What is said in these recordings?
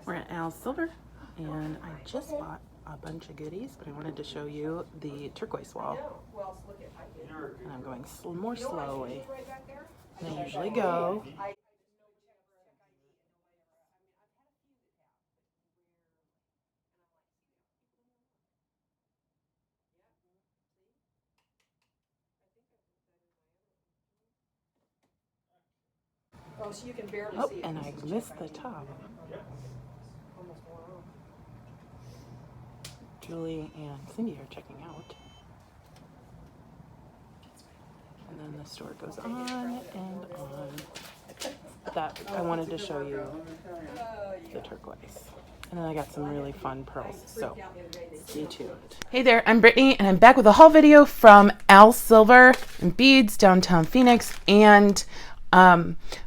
We're at Al's Silver, and I just bought a bunch of goodies, but I wanted to show you the turquoise wall. And I'm going more slowly than I usually go. Oh, so you can barely see it. And I missed the top. Julie and Cindy are checking out. And then the store goes on and on. That I wanted to show you the turquoise. And then I got some really fun pearls, so stay tuned. Hey there, I'm Brittany, and I'm back with a haul video from Al's Silver and Beads, downtown Phoenix, and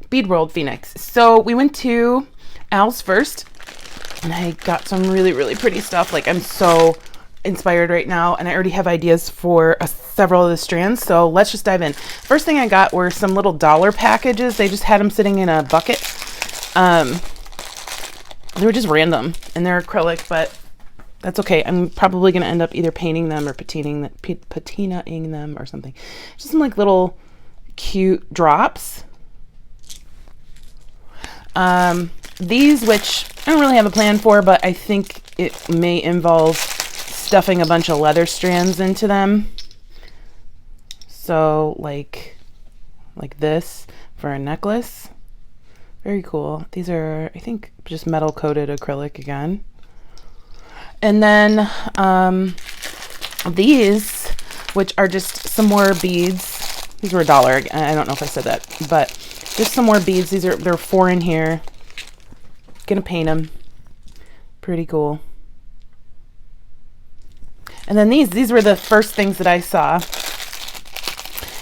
Bead World Phoenix. So we went to Al's first, and I got some really, really pretty stuff. Like, I'm so inspired right now, and I already have ideas for several of the strands, so let's just dive in. First thing I got were some little dollar packages. They just had them sitting in a bucket. They were just random, and they're acrylic, but that's okay. I'm probably going to end up either painting them or patinaing them or something. Just some like little cute drops. These, which I don't really have a plan for, but I think it may involve stuffing a bunch of leather strands into them. So like this for a necklace. Very cool. These are, I think, just metal coated acrylic again. And then these, which are just some more beads. These were $1. I don't know if I said that, but just some more beads. They're 4 in here. Gonna paint them. Pretty cool. And then these were the first things that I saw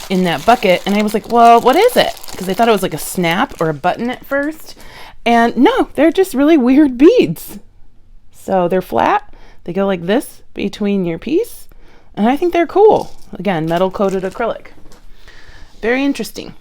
in that bucket, and I was like, well, what is it? Because I thought it was like a snap or a button at first, and no, they're just really weird beads. So they're flat, they go like this between your piece, and I think they're cool. Again, metal coated acrylic. Very interesting.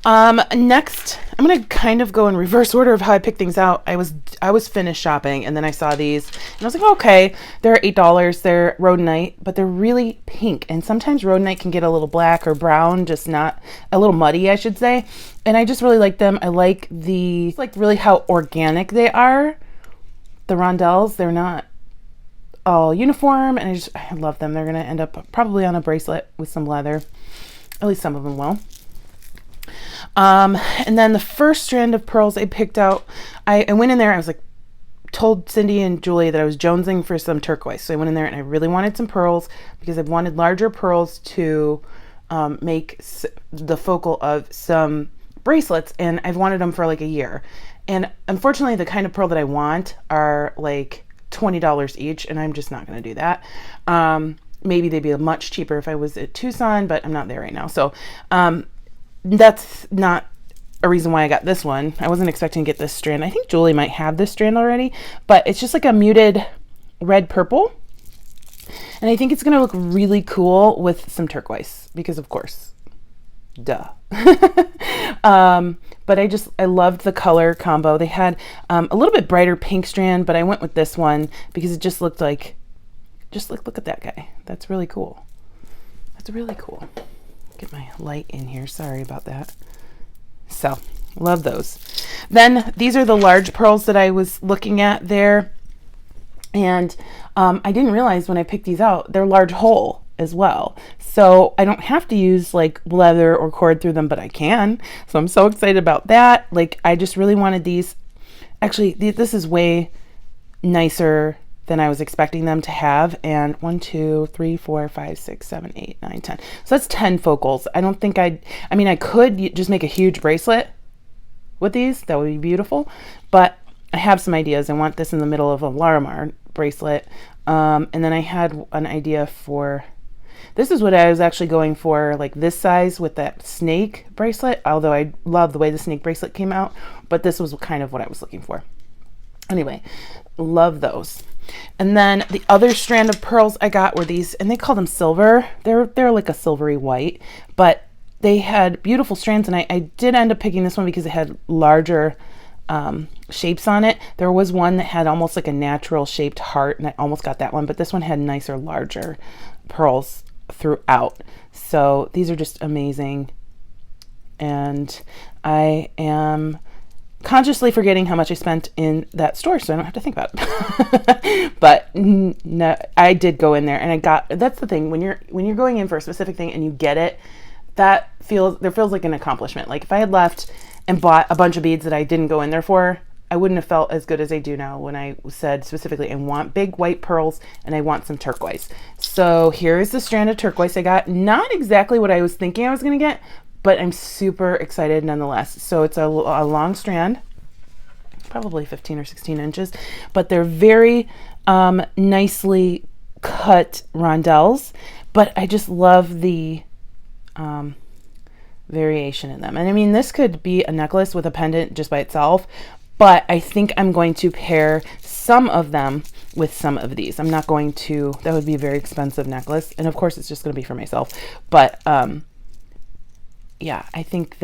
Next, I'm gonna kind of go in reverse order of how I picked things out. I was finished shopping, and then I saw these, and I was like, okay, they're $8. They're rhodonite, but they're really pink. And sometimes rhodonite can get a little black or brown, just not a little muddy, I should say. And I just really like them. I like really how organic they are. The rondelles, they're not all uniform, and I love them. They're gonna end up probably on a bracelet with some leather. At least some of them will. And then the first strand of pearls I picked out, I went in there, I was like, told Cindy and Julie that I was jonesing for some turquoise. So I went in there and I really wanted some pearls because I wanted larger pearls to make the focal of some bracelets, and I've wanted them for like a year. And unfortunately, the kind of pearl that I want are like $20 each, and I'm just not going to do that. Maybe they'd be much cheaper if I was at Tucson, but I'm not there right now. So, that's not a reason why I got this one. I wasn't expecting to get this strand. I think Julie might have this strand already, but it's just like a muted red purple. And I think it's going to look really cool with some turquoise because, of course, duh. But I loved the color combo. They had a little bit brighter pink strand, but I went with this one because it just looked like, look at that guy. That's really cool. That's really cool. Get my light in here. Sorry about that. So, love those. Then these are the large pearls that I was looking at there. And I didn't realize when I picked these out, they're large hole as well. So I don't have to use like leather or cord through them, but I can. So I'm so excited about that. Like, I just really wanted these. Actually, this is way nicer than I was expecting them to have. And 1, 2, 3, 4, 5, 6, 7, 8, 9, 10. So that's 10 focals. I don't think I could just make a huge bracelet with these. That would be beautiful. But I have some ideas. I want this in the middle of a Larimar bracelet. And then I had an idea for, this is what I was actually going for, like this size with that snake bracelet. Although I love the way the snake bracelet came out. But this was kind of what I was looking for. Anyway, love those. And then the other strand of pearls I got were these, and they call them silver. They're like a silvery white, but they had beautiful strands, and I did end up picking this one because it had larger shapes on it. There was one that had almost like a natural shaped heart, and I almost got that one, but this one had nicer, larger pearls throughout. So these are just amazing. And I am consciously forgetting how much I spent in that store, so I don't have to think about it. But no, I did go in there, and I got, that's the thing, when you're going in for a specific thing and you get it, there feels like an accomplishment. Like if I had left and bought a bunch of beads that I didn't go in there for, I wouldn't have felt as good as I do now when I said specifically I want big white pearls and I want some turquoise. So here's the strand of turquoise I got. Not exactly what I was thinking I was going to get, but I'm super excited nonetheless. So it's a long strand, probably 15 or 16 inches, but they're very nicely cut rondelles. But I just love the variation in them. And I mean, this could be a necklace with a pendant just by itself, but I think I'm going to pair some of them with some of these. I'm not going to, that would be a very expensive necklace. And of course it's just going to be for myself. But yeah, I think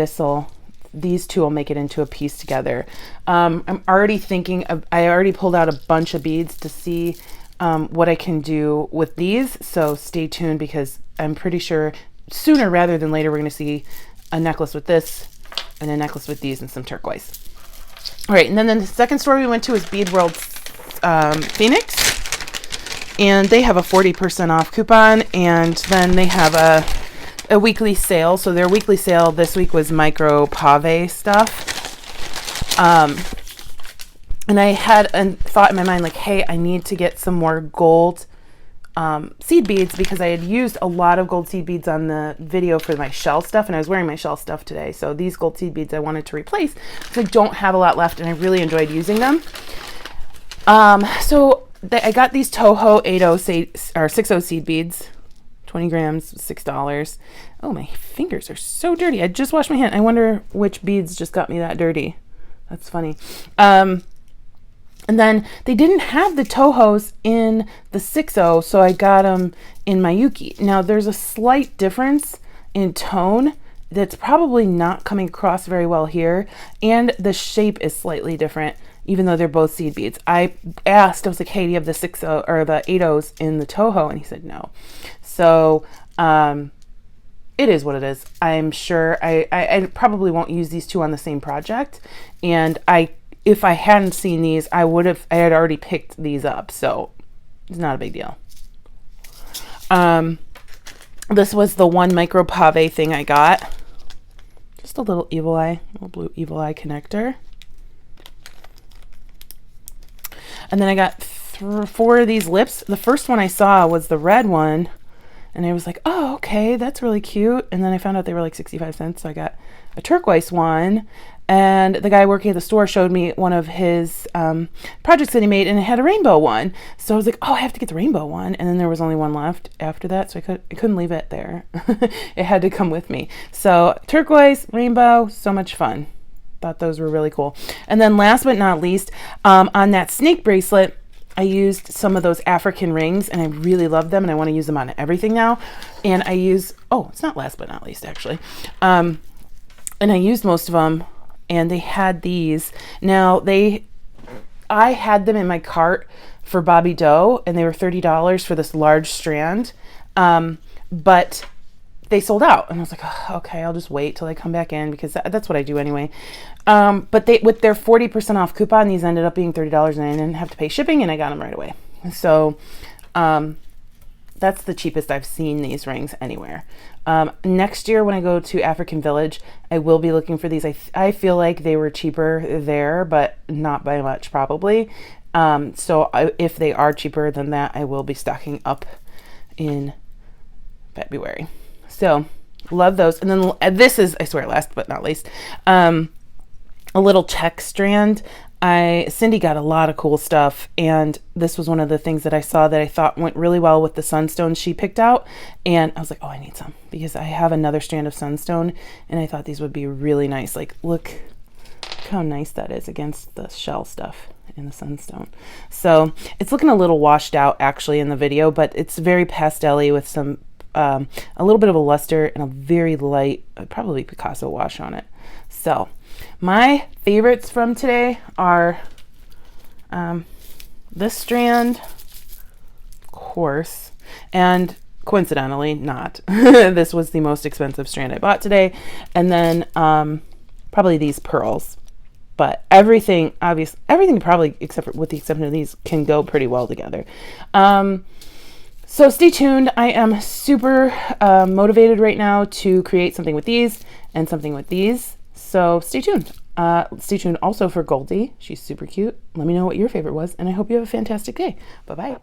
these two will make it into a piece together. I'm already thinking of, I already pulled out a bunch of beads to see what I can do with these. So stay tuned, because I'm pretty sure sooner rather than later we're going to see a necklace with this and a necklace with these and some turquoise. All right, and then the second store we went to is Bead World Phoenix, and they have a 40% off coupon, and then they have a weekly sale. So their weekly sale this week was micro pave stuff. And I had a thought in my mind like, hey, I need to get some more gold seed beads, because I had used a lot of gold seed beads on the video for my shell stuff, and I was wearing my shell stuff today. So these gold seed beads I wanted to replace because I don't have a lot left, and I really enjoyed using them. So I got these Toho 60 seed beads, 20 grams, $6. Oh, my fingers are so dirty. I just washed my hand. I wonder which beads just got me that dirty. That's funny. And then they didn't have the Tohos in the 60, so I got them in my Yuki. Now there's a slight difference in tone that's probably not coming across very well here, and the shape is slightly different, even though they're both seed beads. I asked, I was like, hey, do you have the 60 or the 80s in the Toho? And he said no. So it is what it is. I'm sure I probably won't use these two on the same project, and if I hadn't seen these, I had already picked these up, so it's not a big deal. This was the one micro pave thing I got. Just a little little blue evil eye connector. And then I got 4 of these lips. The first one I saw was the red one, and I was like, oh, okay, that's really cute. And then I found out they were like 65 cents, so I got a turquoise one. And the guy working at the store showed me one of his projects that he made, and it had a rainbow one. So I was like, oh, I have to get the rainbow one. And then there was only one left after that, so I couldn't leave it there. It had to come with me. So turquoise, rainbow, so much fun. Thought those were really cool. And then last but not least, on that snake bracelet, I used some of those African rings, and I really love them, and I want to use them on everything now. And it's not last but not least, actually. And I used most of them. And they had these. Now I had them in my cart for Bobby Doe, and they were $30 for this large strand. But they sold out, and I was like, oh, okay, I'll just wait till I come back in, because that's what I do anyway. But with their 40% off coupon, these ended up being $30, and I didn't have to pay shipping, and I got them right away. So that's the cheapest I've seen these rings anywhere. Next year when I go to African Village, I will be looking for these. I feel like they were cheaper there, but not by much probably. If they are cheaper than that, I will be stocking up in February. So love those. And then this is, I swear, last but not least, a little check strand. Cindy got a lot of cool stuff, and this was one of the things that I saw that I thought went really well with the sunstone she picked out, and I was like, oh, I need some, because I have another strand of sunstone, and I thought these would be really nice. Like, look how nice that is against the shell stuff in the sunstone. So it's looking a little washed out actually in the video, but it's very pastel-y with some a little bit of a luster and a very light, probably Picasso wash on it. So My favorites from today are this strand, of course, and coincidentally not. This was the most expensive strand I bought today. And then probably these pearls. But everything probably, with the exception of these, can go pretty well together. So stay tuned. I am super motivated right now to create something with these and something with these. So stay tuned. Stay tuned also for Goldie. She's super cute. Let me know what your favorite was, and I hope you have a fantastic day. Bye-bye.